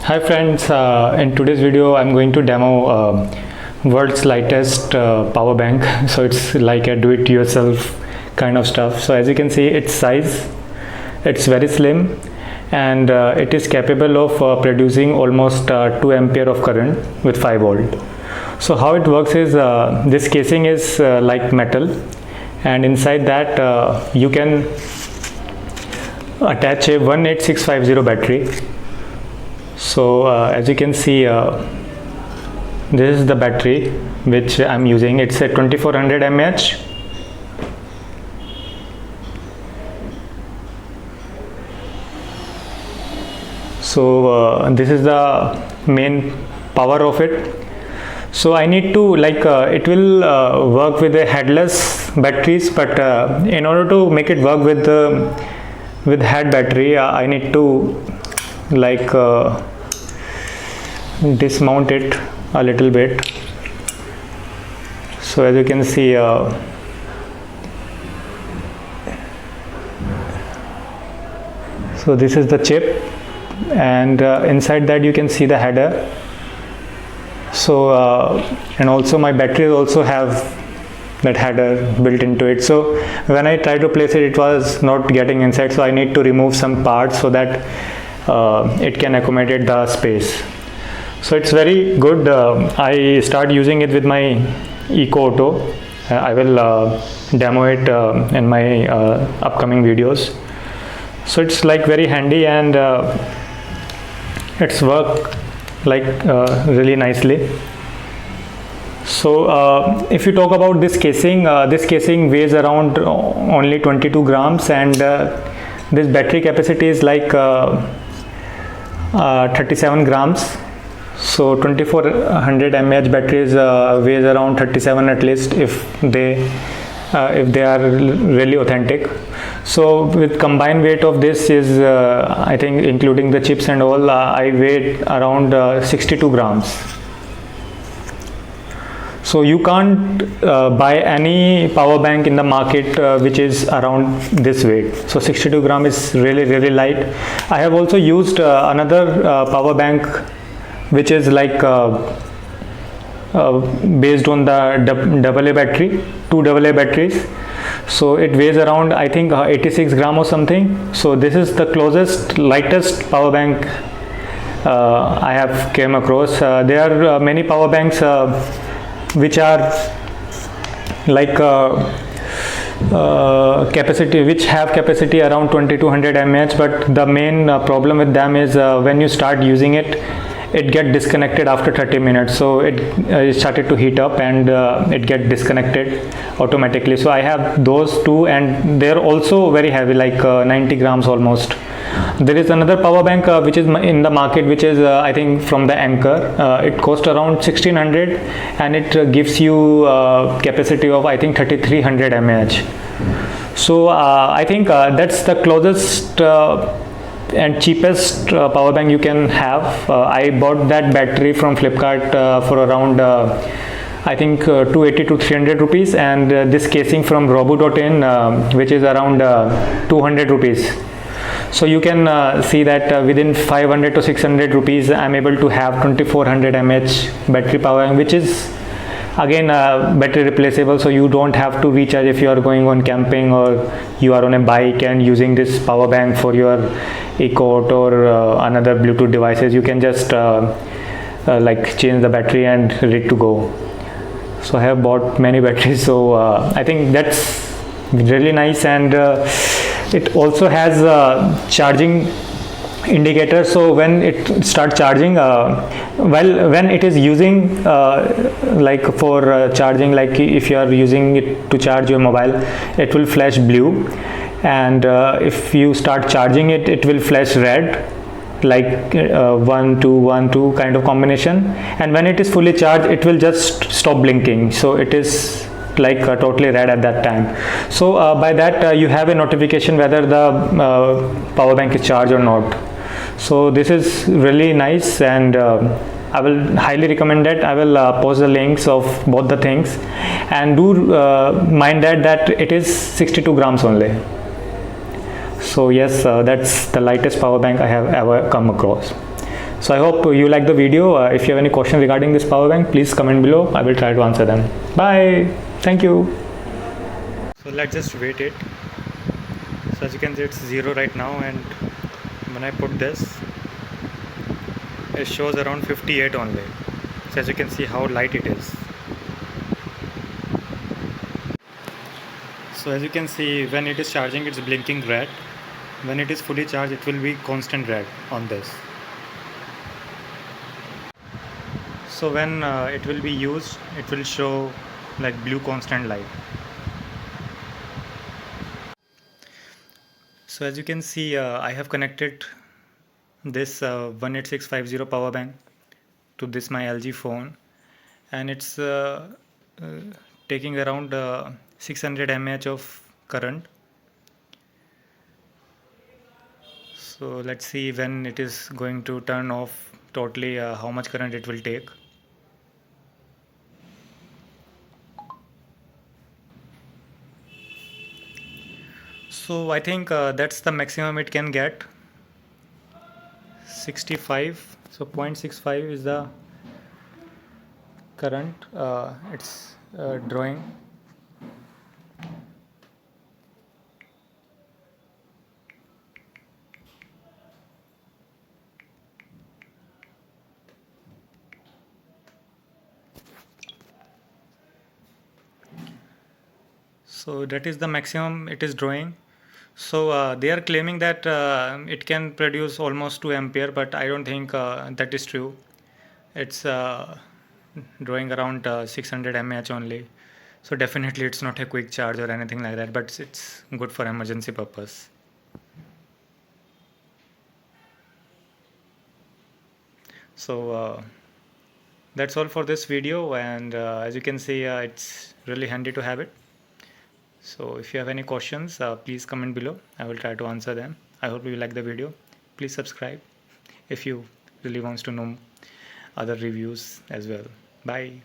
Hi friends, in today's video I'm going to demo world's lightest power bank. So it's like a do-it-yourself kind of stuff. So as you can see, its size, it's very slim, and it is capable of producing almost 2 ampere of current with 5 volt. So how it works is, this casing is like metal, and inside that you can attach a 18650 battery. So as you can see, this is the battery which I'm using. It's a 2400 mAh. So this is the main power of it. So I need to it will work with the headless batteries, but in order to make it work with head battery, I need to dismount it a little bit. So as you can see, so this is the chip, and inside that you can see the header. So and also my batteries also have that header built into it. So when I tried to place it, it was not getting inside, so I need to remove some parts so that it can accommodate the space. So it's very good. I start using it with my Eco Auto. I will demo it in my upcoming videos. So it's like very handy, and it's work really nicely. So if you talk about this casing weighs around only 22 grams, and this battery capacity is 37 grams. So 2400 mAh batteries weighs around 37 at least, if they are really authentic. So with combined weight of this is I think including the chips and all, I weighed around 62 grams. So you can't buy any power bank in the market which is around this weight. So 62 gram is really light. I have also used another power bank which is based on the AA battery, 2 AA batteries. So it weighs around, I think, 86 gram or something. So this is the closest lightest power bank I have came across. There are many power banks which are capacity, which have capacity around 2200 mAh, but the main problem with them is when you start using it, it get disconnected after 30 minutes. So it started to heat up, and it get disconnected automatically. So I have those two, and they're also very heavy, 90 grams almost. There is another power bank which is in the market, which is I think from the Anchor. It costs around 1600, and it gives you capacity of I think 3300 mAh. So I think that's the closest and cheapest power bank you can have. I bought that battery from Flipkart for around I think 280 to 300 rupees, and this casing from robo.in which is around 200 rupees. So you can see that within 500 to 600 rupees I'm able to have 2400 mAh battery power bank, which is again battery replaceable. So you don't have to recharge if you are going on camping, or you are on a bike and using this power bank for your Eco Auto or another Bluetooth devices. You can just change the battery and ready to go. So I have bought many batteries. So I think that's really nice, and it also has charging indicator. So when it starts charging, when it is using for charging, if you are using it to charge your mobile, it will flash blue, and if you start charging it, it will flash red, 1 2 1 2 kind of combination. And when it is fully charged, it will just stop blinking. So it is totally red at that time. So by that you have a notification whether the power bank is charged or not. So this is really nice, and I will highly recommend it. I will post the links of both the things, and do mind that it is 62 grams only. So yes, that's the lightest power bank I have ever come across. So I hope you like the video. If you have any question regarding this power bank, please comment below. I will try to answer them. Bye. Thank you. So let's just weight it. So as you can see, it's 0 right now, and when I put this, it shows around 58 only. So as you can see how light it is. So as you can see, when it is charging, it's blinking red. When it is fully charged, it will be constant red on this. So when it will be used, it will show like blue constant light. So as you can see, I have connected this 18650 power bank to this my LG phone, and it's taking around 600 mAh of current. So let's see when it is going to turn off totally, how much current it will take. So I think that's the maximum it can get, 65. So 0.65 is the current it's drawing. So that is the maximum it is drawing. So they are claiming that it can produce almost 2 ampere, but I don't think that is true. It's drawing around 600 mAh only. So definitely it's not a quick charge or anything like that, but it's good for emergency purpose. So that's all for this video, and as you can see, it's really handy to have it. So if you have any questions, please comment below. I will try to answer them. I hope you like the video. Please subscribe if you really wants to know other reviews as well. Bye.